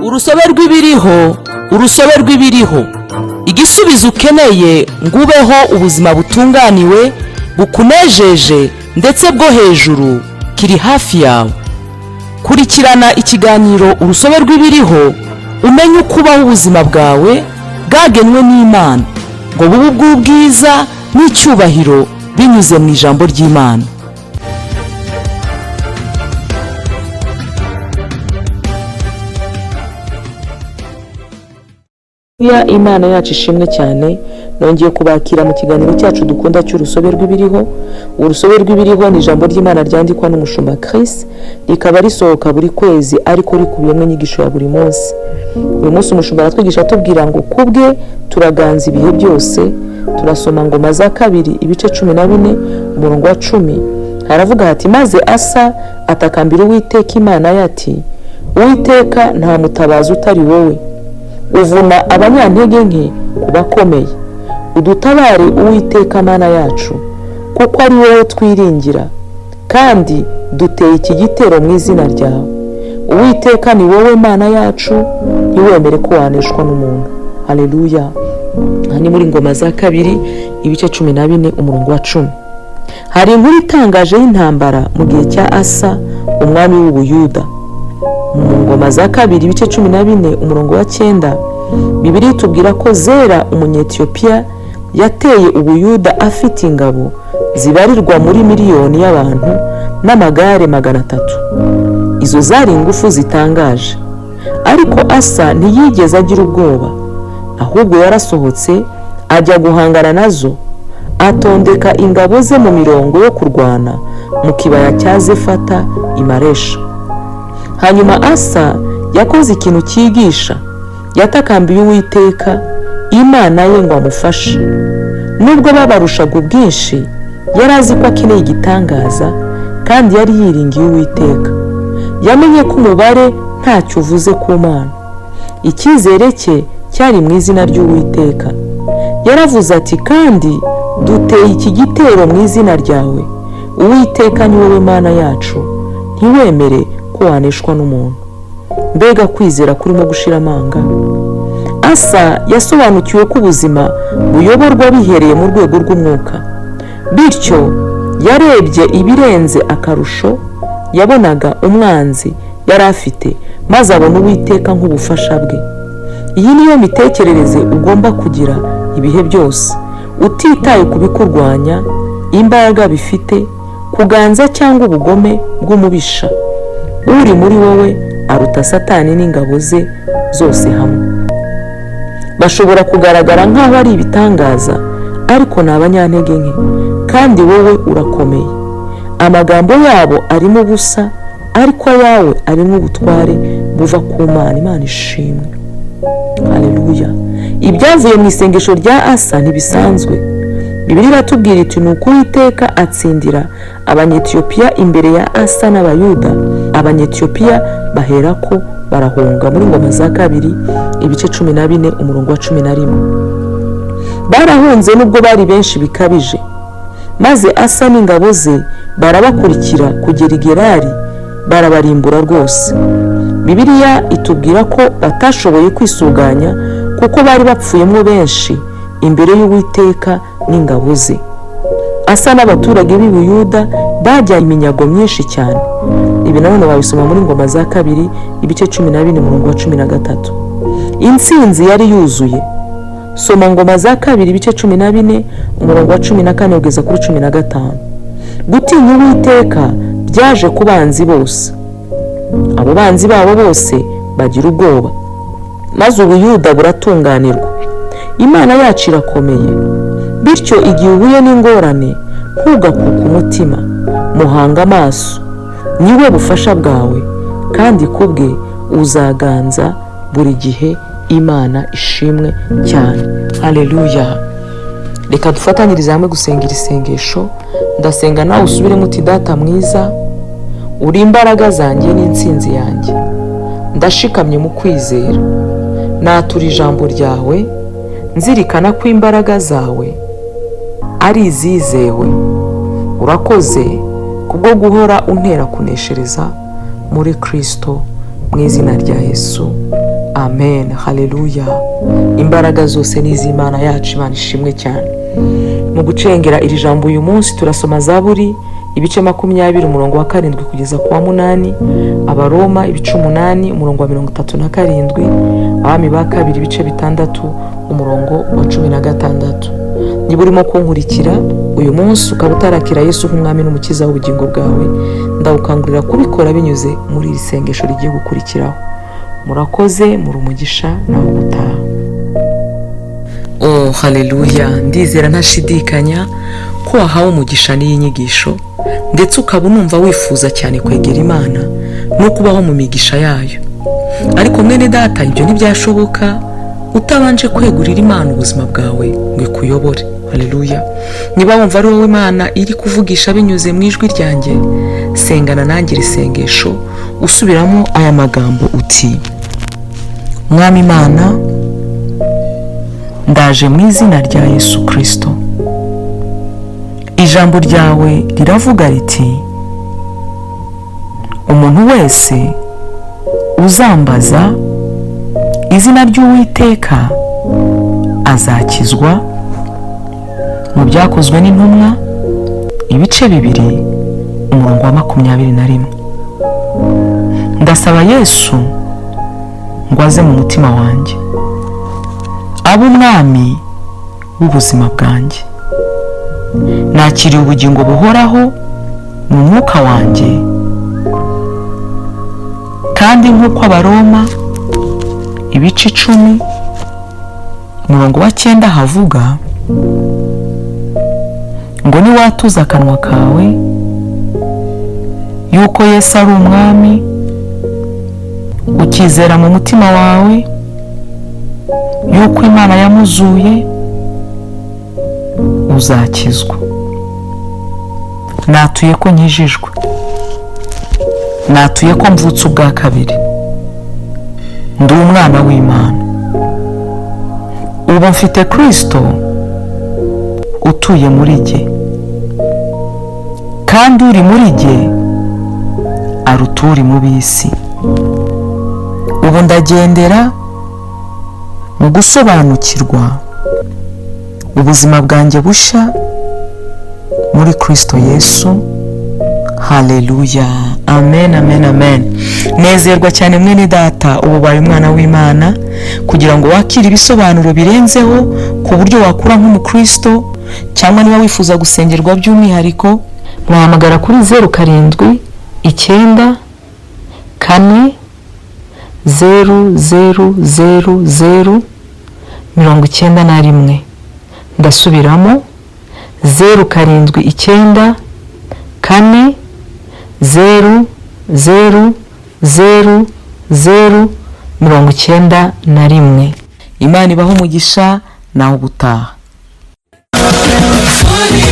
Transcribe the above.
urusobe rw'ibiriho, urusobe rw'ibiriho. Igisubizo ukeneye ngo ubeho ubuzima butunganiwe, bukunejeje ndetse bwo hejuru kiri hafi yawe. Kurikirana ikiganiro urusobe rw'ibiriho, umenye uko ubaho ubuzima bwawe bwagenwe n'Imana ngo bube ubw'ubwiza n'icyubahiro binyuze mu ijambo ry'Imana. Imana yacu ishimwe cyane. Nongeye kubakira mu kiganiro cyacu dukunda cy'urusobe rw'ibiriho. Urusobe rw'ibiriho ni ijambo ry'Imana ryandikwa n'umushumba Chris, rikaba risohoka buri kwezi ariko rikubiyemo inyigisho ya buri munsi. Uyu munsi umushumba aratwigisha atubwira ngo kubwe turaganza ibihe byose. Turasoma Ngoma za kabiri ibice 14 umurongo wa 10. Haravuga hati maze Asa atakambira Uwiteka Imana yati, Uwiteka nta mutabazi utari wowe, uvuna abanyantege nke kubakomeye. Udutabare Uwiteka Mana yacu, kuko ari wowe twiringira, kandi duteye iki gitero mu izina ryawe. Uwiteka ni wowe Mana yacu, ntiwemere ko waneshwa n'umuntu. Haleluya. Hani muri Ngoma za kabiri ibice 14 umurongo wa 10. Hari inkuru itangaje y'intambara mu gihe cya Asa umwami w'Ubuyuda. Mu Ngoma za kabiri ibice 14 umurongo wa 9, Bibiliya itubwira ko Zera umunyetiyopiya yateye Ubuyuda afite ingabo zibarirwa muri miliyoni y'abantu n'amagare 300. Izo zari ingufu zitangaje, ariko Asa ntiyigeze agira ubwoba, ahubwo yarasohotse ajya guhangana nazo. Atondeka ingabo ze mu mirongo yo kurwana mu kibaya cya Zefata i Maresha. Hanyuma Asa yakoze ikintu cyigisha, yatakambiye Uwiteka Imana ye ngo amufashe. Nubwo babarushaga ubwinshi, yari azi ko akeneye igitangaza kandi yari yiringiye Uwiteka. Yamenye ko umubare ntacyo uvuze ku Mana. Icyizere cye cyari mu izina ry'Uwiteka. Yaravuze ati, kandi duteye iki gitero mu izina ryawe. Uwiteka ni wowe Mana yacu, ntiwemere ko waneshwa n'umuntu. Mbega kwizera kurimo gushira amanga. Asa yasobanukiwe ko ubuzima buyoborwa bihereye mu rwego rw'umwuka. Bityo yarebye ibirenze akarusho yabonaga umwanzi yari afite, maze abona Uwiteka nk'ubufasha bwe. Iyi niyo mitekerereze ugomba kugira ibihe byose, utitaye ku bikurwanya, imbaraga bifite, kuganza cyangwa ubugome bw'umubisha. Uri muri wowe aruta Satani n'ingabo ze zose hamwe. Bashobora kugaragara nk'aho ari ibitangaza, ariko ni abanyantege nke, kandi wowe urakomeye. Amagambo yabo arimo ubusa, ariko ayawe arimo ubutware buva ku Mana. Imana ishimwe. Haleluya. Ibyavuye mu isengesho rya Asa ntibisanzwe. Bibiliya iratubwira iti, nuko Uwiteka atsindira abanyetiyopiya imbere ya Asa n'Abayuda. Abanyetiyopiya baherako barahunga muri Ngoma za kabiri ibice 14 umurongo wa 11. Barahunze nubwo bari benshi bikabije, maze Asa n'ingabo ze barabakurikira kugera i Gerari, barabarimbura rwose. Bibiliya itubwira ko batashoboye kwisuganya kuko bari bapfuyemo benshi imbere y'Uwiteka n'ingabo ze. Asa n'abaturage b'i Buyuda bajyanye iminyago myinshi cyane. Ibi nanone babisoma muri Ngoma za kabiri ibice 14 umurongo wa 13. Intsinzi yari yuzuye. Soma Ngoma za kabiri ibice 14 umurongo wa 14 kugeza kuri 15. Gutinya Uwiteka byaje ku banzi bose. Abo banzi babo bose bagira ubwoba, maze Ubuyuda buratunganirwa. Imana yacu irakomeye. Bityo igihe uhuye n'ingorane, ntugakuka umutima, muhanga amaso. Niwe bufasha bwawe, kandi kubwe uzaganza buri gihe. Imana ishimwe cyane. Haleluya. Reka dufatanyirize hamwe gusengera isengesho. Ndasenga nawe usubiremo uti, Data mwiza, uri imbaraga zanjye n'intsinzi yanjye. Ndashikamye mu kwizera. Natura ijambo ryawe, nzirikana ko imbaraga zawe ari izizewe. Urakoze kubwo guhora untera kuneshereza muri Kristo, mu izina rya Yesu. amen. Haleluya. Imbaraga zose ni iz'Imana yacu, Imana ishimwe cyane. Mu gucengera iri jambo uyu munsi turasoma Zaburi ibice 20 umurongo wa 7 kugeza ku wa 8, Abaroma ibice 8 umurongo wa 37, Abami ba kabiri ibice 6 umurongo wa 16. Niba urimo kunkurikira uyu munsi ukaba utarakira Yesu nk'umwami n'umukiza w'ubugingo bwawe, ndagukangurira kubikora binyuze muri iri sengesho rigiye gukurikiraho. Murakoze, muri umugisha nawe gutaha. Oh haleluya, ndizera ntashidikanya ko wahawe umugisha n'iyi nyigisho, ndetse ukaba unumva wifuza cyane kwegera Imana no kubaho mu migisha yayo. Ariko mwene data, ibyo ntibyashoboka utabanje kwegurira Imana ubuzima bwawe ngo ikuyobore. Haleluya. Niba wumva ari wowe Imana iri kuvugisha binyuze mu ijwi ryanjye, sengana nanjye iri sengesho usubiramo aya magambo uti: Mwami Imana, ndaje mu izina rya Yesu Kristo. Ijambo ryawe riravuga riti, umuntu wese uzambaza izina ry'Uwiteka azakizwa. Mu Byakozwe n'Intumwa ibice 2 umurongo wa 21. Ndasaba Yesu ngo aze mu mutima wanjye, abe umwami w'ubuzima bwanjye. Nakiriye ubugingo buhoraho mu mwuka wanjye, kandi nk'uko Abaroma ibice 10 umurongo wa 9 havuga ngo niwatuza akanwa kawe yuko Yesu ari umwami, ukizera mu mutima wawe yuko Imana yamuzuye, uzakizwa. Natuye ko nkijijwe, natuye ko mvutse ubwa kabiri, ndi umwana w'Imana. Ubu mfite Kristo utuye muri jye, kandi uri muri jye aruta uri mu b'isi. Ubu ndagendera mu gusobanukirwa ubuzima bwanjye bushya muri Kristo Yesu. Haleluya, amen, amen, amen. Nezerwa cyane mwene data, ubaye umwana w'Imana, kugira ngo wakire ibisobanuro birenzeho ku buryo wakura nk'umukristo, cyangwa niba wifuza gusengerwa by'umwihariko, mwahamagara kuri 07 9 4 000 91. Ndasubiramo 07 9 4 000 91. Imana ibaho umugisha naho gutaha. Sorry,